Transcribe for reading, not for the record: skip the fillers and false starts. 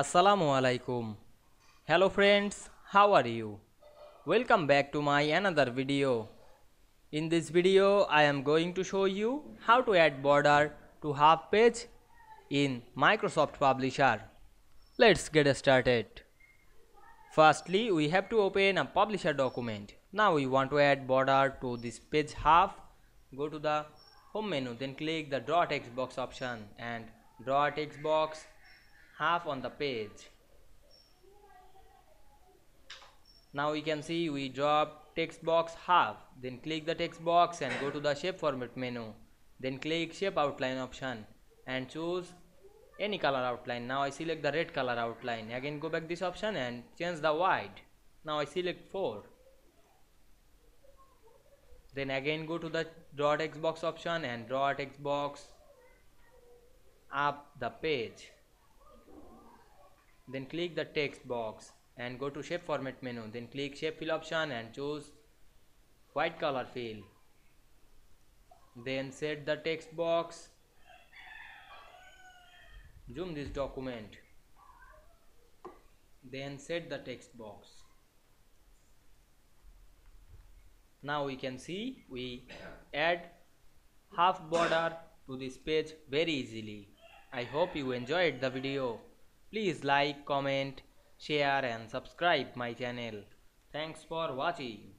Assalamu Walaikum. Hello friends, how are you? Welcome back to my another video. In this video, I am going to show you how to add border to half page in Microsoft Publisher. Let's get started. Firstly, we have to open a Publisher document. Now we want to add border to this page half. Go to the home menu, then click the draw text box option and draw a text box half on the page. Now we can see we draw text box half, then click the text box and go to the shape format menu, then click shape outline option and choose any color outline. Now I select the red color outline. Again go back this option and change the white. Now I select 4. Then again go to the draw text box option and draw a text box up the page. Then click the text box and go to shape format menu, then click shape fill option and choose white color fill. Then set the text box, zoom this document, then set the text box. Now we can see we add half border to this page very easily. I hope you enjoyed the video. Please like, comment, share and subscribe my channel. Thanks for watching.